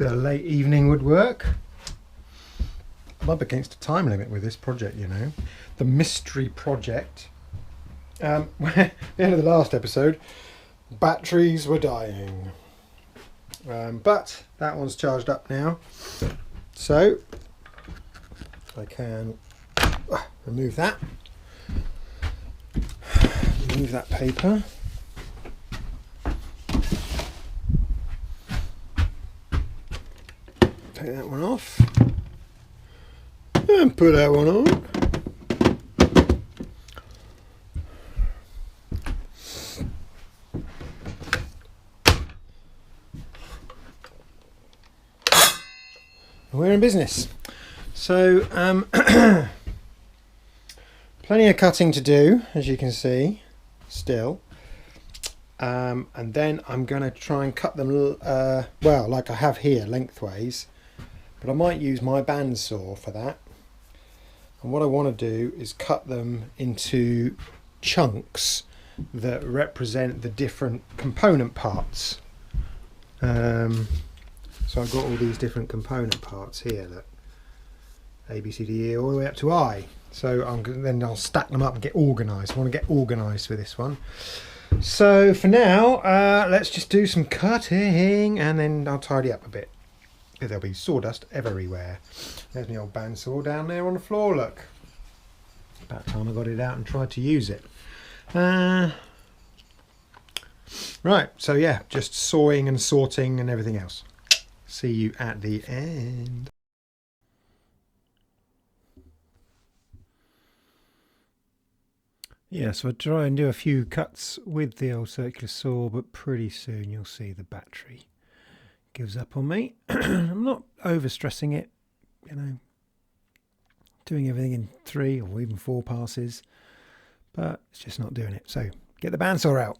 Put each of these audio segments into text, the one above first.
bit of late evening woodwork. I'm up against a time limit with this project, you know. The mystery project. At the end of the last episode, batteries were dying. But that one's charged up now. So I can remove that. Remove that paper. Take that one off. And put that one on. We're in business. So plenty of cutting to do, as you can see, still. And then I'm going to try and cut them, well, like I have here, lengthways. But I might use my bandsaw for that. And what I want to do is cut them into chunks that represent the different component parts. So I've got all these different component parts here, look. A, B, C, D, E, all the way up to I. So then I'll stack them up and get organised. I want to get organised for this one. So for now, let's just do some cutting and then I'll tidy up a bit. Because there'll be sawdust everywhere. There's my old bandsaw down there on the floor, look. About time I got it out and tried to use it. Right, so yeah, just sawing and sorting and everything else. See you at the end. Yeah, so I try and do a few cuts with the old circular saw, but pretty soon you'll see the battery gives up on me. I'm not overstressing it, you know, doing everything in 3 or even 4 passes, but it's just not doing it. So get the bandsaw out.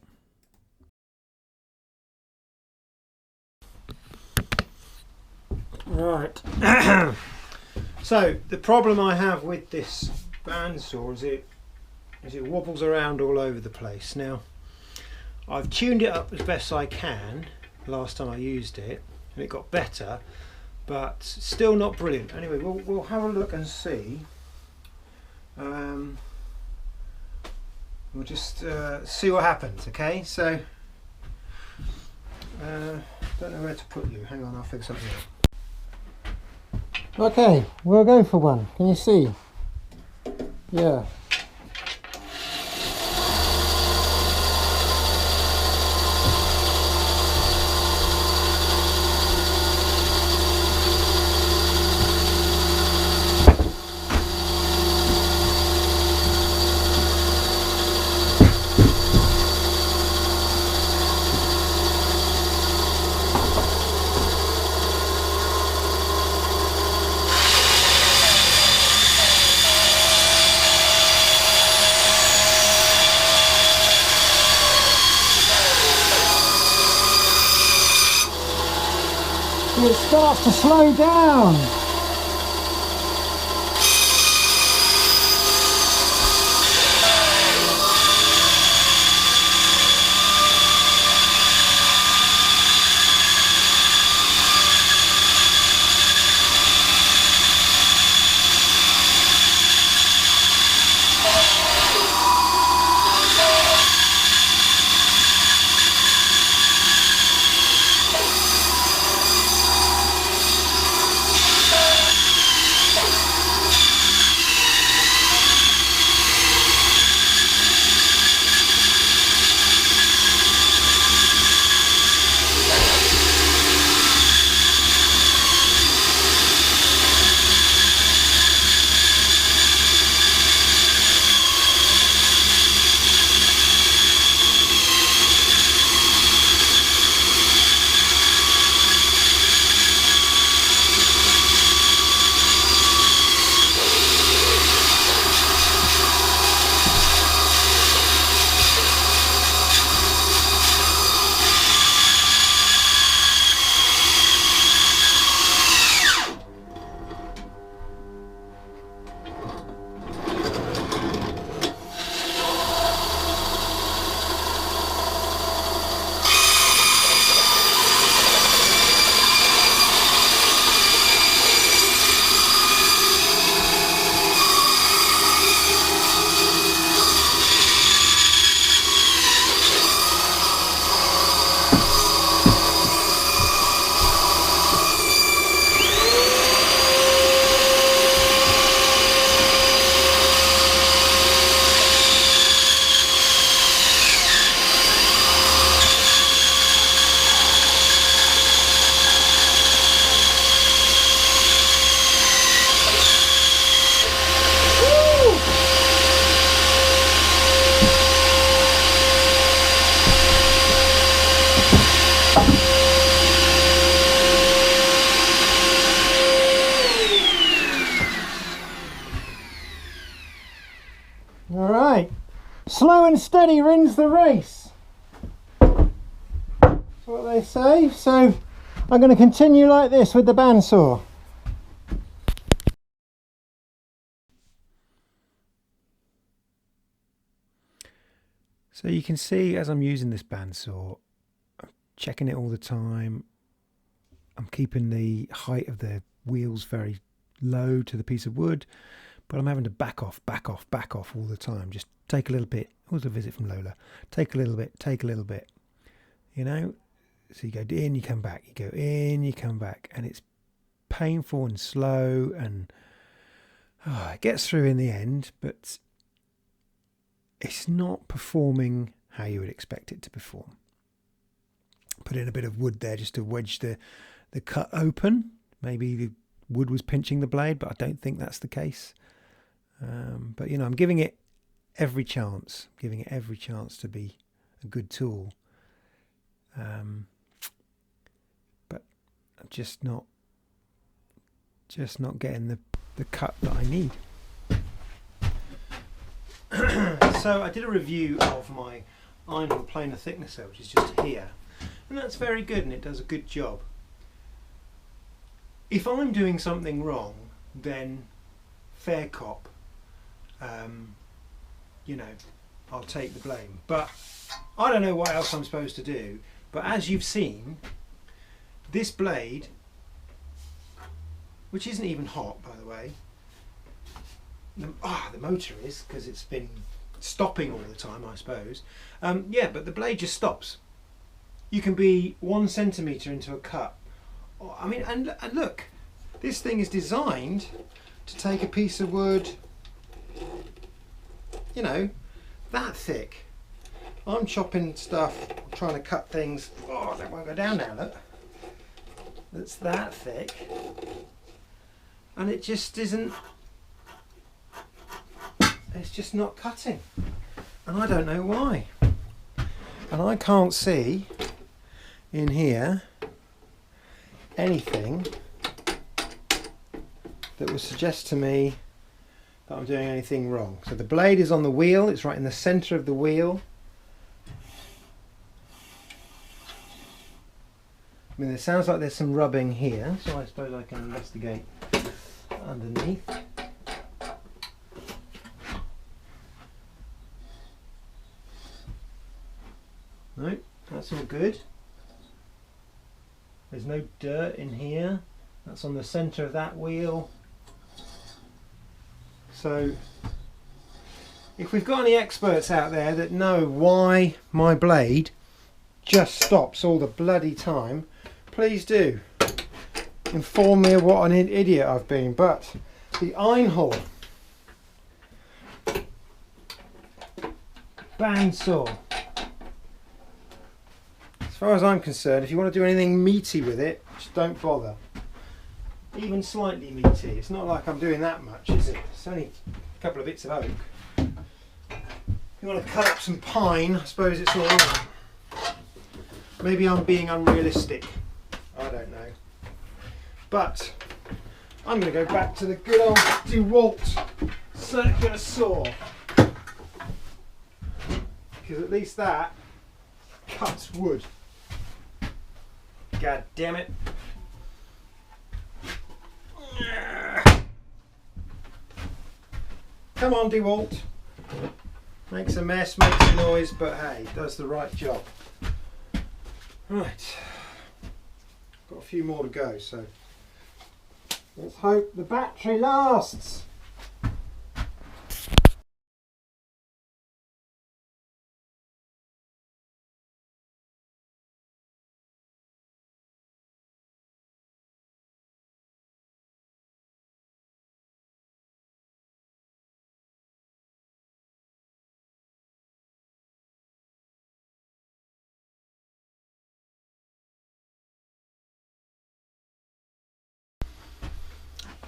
Right. So the problem I have with this bandsaw is it wobbles around all over the place. Now I've tuned it up as best I can last time I used it and it got better, but still not brilliant. Anyway, we'll have a look and see. We'll just see what happens. Okay, so don't know where to put you. Hang on, I'll figure something out. Okay, we'll go for one. Can you see? Yeah. It starts to slow down. slow and steady wins the race. That's what they say. So I'm going to continue like this with the bandsaw. So you can see as I'm using this bandsaw, I'm checking it all the time. I'm keeping the height of the wheels very low to the piece of wood, but I'm having to back off all the time. Just take a little bit. Always a visit from Lola. Take a little bit, you know. So you go in, you come back, you go in, you come back, and it's painful and slow, and it gets through in the end, but it's not performing how you would expect it to perform. Put in a bit of wood there just to wedge the cut open. Maybe the wood was pinching the blade, but I don't think that's the case. But you know, I'm giving it every chance. To be a good tool. But I'm just not getting the cut that I need. So I did a review of my Einhell planer thicknesser, which is just here, and that's very good and it does a good job. If I'm doing something wrong, then fair cop, you know, I'll take the blame. But I don't know what else I'm supposed to do. But as you've seen, this blade, which isn't even hot by the way, the motor is, because it's been stopping all the time, I suppose. Yeah, but the blade just stops. You can be 1 centimetre into a cut. I mean, and look, this thing is designed to take a piece of wood, you know, that thick. I'm chopping stuff, trying to cut things. Oh, that won't go down now, look. That's that thick. And it just isn't, it's just not cutting. And I don't know why. And I can't see in here anything that would suggest to me that I'm doing anything wrong. So the blade is on the wheel, it's right in the centre of the wheel. I mean, it sounds like there's some rubbing here, so I suppose I can investigate underneath. No, that's all good. There's no dirt in here. That's on the centre of that wheel. So if we've got any experts out there that know why my blade just stops all the bloody time, please do inform me of what an idiot I've been. But the Einhell bandsaw, as far as I'm concerned, if you want to do anything meaty with it, just don't bother. Even slightly meaty. It's not like I'm doing that much, is it? It's only a couple of bits of oak. If you want to cut up some pine, I suppose it's all right. Maybe I'm being unrealistic. I don't know. But I'm going to go back to the good old DeWalt circular saw. Because at least that cuts wood. God damn it. Come on, DeWalt. Makes a mess, makes a noise, but hey, does the right job. Right. Got a few more to go, so let's hope the battery lasts.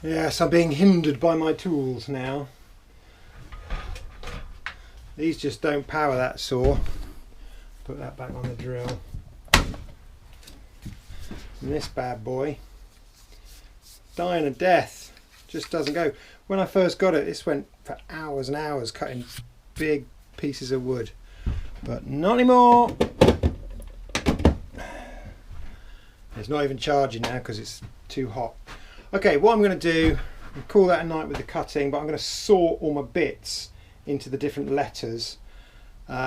Yes, I'm being hindered by my tools now. These just don't power that saw. Put that back on the drill. And this bad boy, dying a death, just doesn't go. When I first got it, this went for hours and hours cutting big pieces of wood, but not anymore. It's not even charging now because it's too hot. Okay, what I'm going to do, I'll call that a night with the cutting, but I'm going to sort all my bits into the different letters,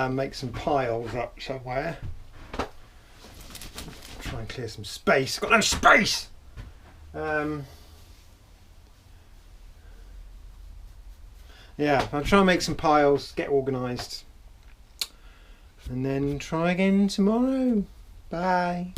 make some piles up somewhere. Try and clear some space. Got no space! Yeah, I'll try and make some piles, get organised, and then try again tomorrow. Bye.